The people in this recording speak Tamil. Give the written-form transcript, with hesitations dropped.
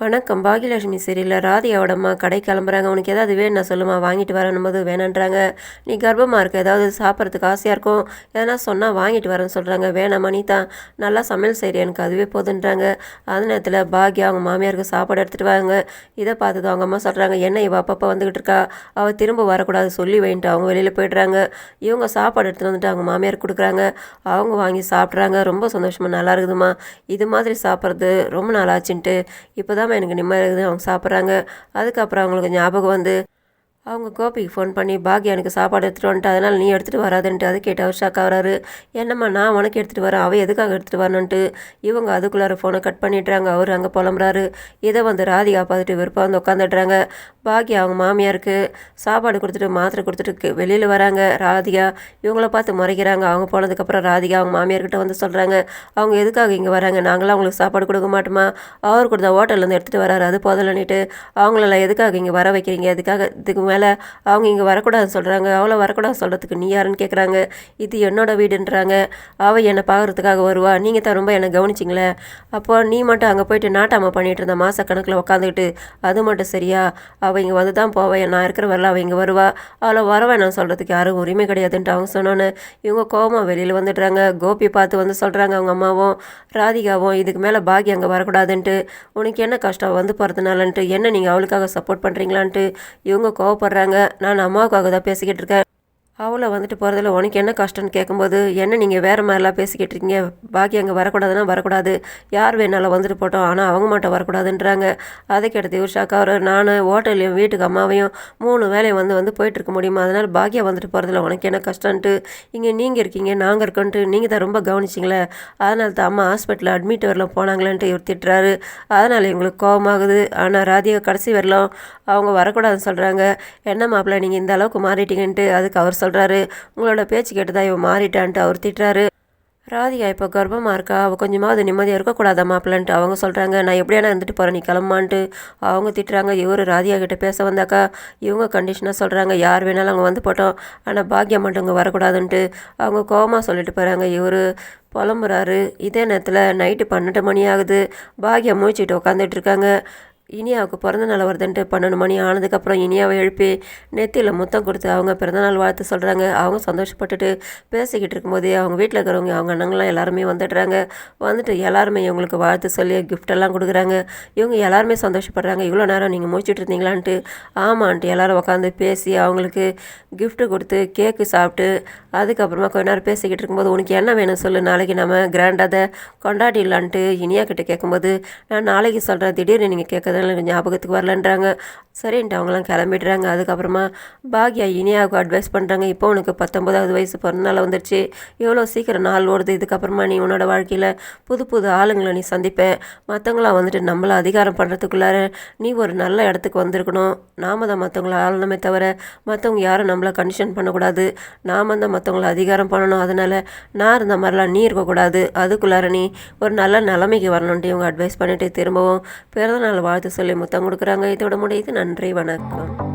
வணக்கம். பாகியலட்சுமி சீரியல்ல ராதிகாவோட அம்மா கடைக்கு கிளம்புறாங்க. "உனக்கு ஏதாவது வேணும்னா சொல்லுமா, வாங்கிட்டு வரேன்னும்போது வேணான்றாங்க. நீ கர்ப்பமாக இருக்க, ஏதாவது சாப்பிட்றதுக்கு ஆசையாக இருக்கும், எதனா சொன்னால் வாங்கிட்டு வரேன்னு சொல்கிறாங்க. வேணாம்மா, நீ தான் நல்லா சமையல் செய்கிற, எனக்கு அதுவே போதுன்றாங்க. அந்த நேரத்தில் பாக்யா அவங்க மாமியாருக்கு சாப்பாடு எடுத்துகிட்டு வாங்க. இதை பார்த்தது அவங்க அம்மா சொல்கிறாங்க, என்ன இவ அப்பப்போ வந்துக்கிட்டு இருக்கா, அவள் திரும்ப வரக்கூடாது சொல்லி வைன்ட்டு அவங்க வெளியில் போய்ட்றாங்க. இவங்க சாப்பாடு எடுத்துகிட்டு வந்துட்டு அவங்க மாமியார் கொடுக்குறாங்க. அவங்க வாங்கி சாப்பிட்றாங்க. ரொம்ப சந்தோஷமாக, நல்லா இருக்குதுமா, இது மாதிரி சாப்பிட்றது ரொம்ப நாள் ஆச்சுன்ட்டு இப்போ தான் எனக்கு நிம்மதியாக இருக்குது அவங்க சாப்பிட்றாங்க. அதுக்கப்புறம் அவங்களுக்கு ஞாபகம் வந்து அவங்க கோபிக்கு ஃபோன் பண்ணி, "பாக்யா எனக்கு சாப்பாடு எடுத்துகிட்டு வந்துட்டு, அதனால் நீ எடுத்துகிட்டு வராதுன்ட்டு." அது கேட்டு அவர் ஷாக் ஆகிறாரு. "என்னம்மா, நான் உனக்கு எடுத்துகிட்டு வரேன், அவள் எதுக்காக எடுத்துகிட்டு வரணுன்ட்டு." இவங்க அதுக்குள்ளார ஃபோனை கட் பண்ணிடுறாங்க. அவர் அங்கே புலம்புறாரு. இதை வந்து ராதிகா பார்த்துட்டு விருப்பம் வந்து உட்காந்துடுறாங்க. பாக்யா அவங்க மாமியாருக்கு சாப்பாடு கொடுத்துட்டு மாத்திரை கொடுத்துட்டு வெளியில் வராங்க. ராதிகா இவங்கள பார்த்து முறைக்கிறாங்க. அவங்க போனதுக்கப்புறம் ராதிகா அவங்க மாமியார்கிட்ட வந்து சொல்கிறாங்க, "அவங்க எதுக்காக இங்கே வராங்க, நாங்களாம் அவங்களுக்கு சாப்பாடு கொடுக்க மாட்டோமா, அவர் கூட தான் ஹோட்டல்லேருந்து எடுத்துகிட்டு வராரு, அது போதலன்னுட்டு அவங்களெல்லாம் எதுக்காக இங்கே வர வைக்கிறீங்க, இதுக்காக இதுக்கு மேலே அவங்க இங்கே வரக்கூடாதுன்னு சொல்கிறாங்க, அவளை வரக்கூடாது சொல்கிறதுக்கு நீ யாருன்னு கேட்குறாங்க. இது என்னோட வீடுன்றாங்க. அவள் என்னை பார்க்குறதுக்காக வருவா, நீங்கள் தான் ரொம்ப என்னை கவனிச்சிங்களே, அப்போ நீ மட்டும் அங்கே போயிட்டு நாட்டாமல் பண்ணிகிட்டு இருந்த மாதக்கணக்கில் உட்காந்துக்கிட்டு, அது மட்டும் சரியா, அவள் இங்கே வந்து தான் போவேன், நான் இருக்கிற வரல அவள் இங்கே வருவா, அவளை வரவேன் நான் சொல்கிறதுக்கு யாரும் உரிமை கிடையாதுன்ட்டு அவங்க சொன்னோன்னு இவங்க கோபமாக வெளியில் வந்துடுறாங்க. கோபி பார்த்து வந்து சொல்கிறாங்க அவங்க அம்மாவும் ராதிகாவும், "இதுக்கு மேலே பாக்யா அங்கே வரக்கூடாதுன்ட்டு, உனக்கு என்ன கஷ்டம் வந்து போகிறதுனாலன்ட்டு, என்ன நீங்கள் அவளுக்காக சப்போர்ட் பண்ணுறீங்களான்ட்டு." இவங்க கோவப்படுறாங்க. "நான் அம்மாவுக்காக தான் பேசிக்கிட்டு இருக்கேன், அவளை வந்துட்டு போகிறதில்ல, உனக்கு என்ன கஷ்டம்னு கேட்கும்போது, என்ன நீங்கள் வேறு மாதிரிலாம் பேசிக்கிட்டு இருக்கீங்க, பாக்கி அங்கே வரக்கூடாதுன்னா வரக்கூடாது, யார் வேணாலும் வந்துட்டு போட்டோம், ஆனால் அவங்க மட்டும் வரக்கூடாதுன்றாங்க." அதுக்கு எடுத்து இவர் ஷாக்கா அவர், "நான் ஹோட்டல்லையும் வீட்டுக்கு அம்மாவையும் 3 வேலையும் வந்து போயிட்டுருக்க முடியுமா, அதனால் பாக்கியா வந்துட்டு போகிறதில்ல, உனக்கு என்ன கஷ்டன்ட்டு, இங்கே நீங்கள் இருக்கீங்க நாங்கள் இருக்கோன்ட்டு நீங்கள் தான் ரொம்ப கவனிச்சிங்களே, அதனால தான் அம்மா ஹாஸ்பிட்டலில் அட்மிட் வரலாம் போனாங்களேன்ட்டு இவர் திட்டுறாரு. அதனால் எங்களுக்கு கோபமாகுது. ஆனால் ராதிகா கடைசி வரலாம் அவங்க வரக்கூடாதுன்னு சொல்கிறாங்க. என்ன மாப்பிள்ளை நீங்கள் இந்த அளவுக்கு மாறிட்டீங்கன்ட்டு." அதுக்கு அவர் சொல்கிறாரு, "உங்களோட பேச்சு கேட்டு தான் இவன் மாறிட்டான்ட்டு." அவர் திட்டுறாரு. ராதிகா இப்போ கர்ப்பமாக இருக்கா, அவள் கொஞ்சமாவது நிம்மதியாக இருக்கக்கூடாதா மாப்பிள்ளன்ட்டு அவங்க சொல்கிறாங்க. "நான் எப்படியானா இருந்துட்டு போகிறேன், நீ கிளம்பான்ட்டு." அவங்க திட்டுறாங்க. இவர் ராதிகா கிட்டே பேச வந்தாக்கா இவங்க கண்டிஷனாக சொல்கிறாங்க, "யார் வேணாலும் அவங்க வந்து போட்டோம், ஆனால் பாக்கியம் மட்டும் இங்கே வரக்கூடாதுன்ட்டு." அவங்க கோபமாக சொல்லிட்டு போகிறாங்க. இவர் புலம்புறாரு. இதே நேரத்தில் நைட்டு 12 மணி ஆகுது. பாக்கியம் முழிச்சிட்டு உட்காந்துட்டு இருக்காங்க. இனியாவுக்கு பிறந்தநாள் வருதுன்ட்டு 12 மணி ஆனதுக்கப்புறம் இனியாவை எழுப்பி நெத்தியில் முத்தம் கொடுத்து அவங்க பிறந்தநாள் வாழ்த்து சொல்கிறாங்க. அவங்க சந்தோஷப்பட்டுட்டு பேசிக்கிட்டு இருக்கும்போதே அவங்க வீட்டில் இருக்கிறவங்க அவங்க அண்ணங்களாம் எல்லாருமே வந்துடுறாங்க. வந்துட்டு எல்லாருமே இவங்களுக்கு வாழ்த்து சொல்லி கிஃப்டெல்லாம் கொடுக்குறாங்க. இவங்க எல்லாருமே சந்தோஷப்படுறாங்க. "இவ்வளோ நேரம் நீங்கள் முடிச்சுட்டு இருந்தீங்களான்ட்டு." "ஆமான்ட்டு." எல்லோரும் உட்காந்து பேசி அவங்களுக்கு கிஃப்ட்டு கொடுத்து கேக்கு சாப்பிட்டு அதுக்கப்புறமா கொஞ்ச நேரம் பேசிக்கிட்டு இருக்கும்போது, "உனக்கு என்ன வேணும் சொல்லு, நாளைக்கு நம்ம கிராண்டாக அதை கொண்டாடிடலான்ட்டு." இனியா கிட்டே கேட்கும்போது, "நான் நாளைக்கு சொல்கிறேன், திடீர்னு நீங்கள் கேட்குறதுனால எனக்கு ஞாபகத்துக்கு வரலன்றாங்க." சரின்ட்டு அவங்களாம் கிளம்பிடுறாங்க. அதுக்கப்புறமா பாக்யா இனியாவுக்கு அட்வைஸ் பண்ணுறாங்க, "இப்போ உனக்கு 19வது வயசு பிறந்தநாள் வந்துடுச்சு, எவ்வளோ சீக்கிரம் நாள் ஓடுது, இதுக்கப்புறமா நீ உன்னோட வாழ்க்கையில் புது புது ஆளுங்களை நீ சந்திப்பேன், மற்றவங்களாம் வந்துட்டு நம்மளை அதிகாரம் பண்ணுறதுக்குள்ளார நீ ஒரு நல்ல இடத்துக்கு வந்திருக்கணும். நாம தான் மற்றவங்கள ஆளணுமே தவிர மற்றவங்க யாரும் நம்மளை கண்டிஷன் பண்ணக்கூடாது, நாம தான் மற்றவங்கள அதிகாரம் பண்ணணும், அதனால் நான் இருந்த மாதிரிலாம் நீ இருக்கக்கூடாது, அதுக்குள்ளார நீ ஒரு நல்ல நிலைமைக்கு வரணுன்ட்டு." இவங்க அட்வைஸ் பண்ணிவிட்டு திரும்பவும் பிறந்தநாள் வாழ்த்து சொல்லி முத்தம் கொடுக்குறாங்க. இதோட முடியுது. நன்றி, வணக்கம்.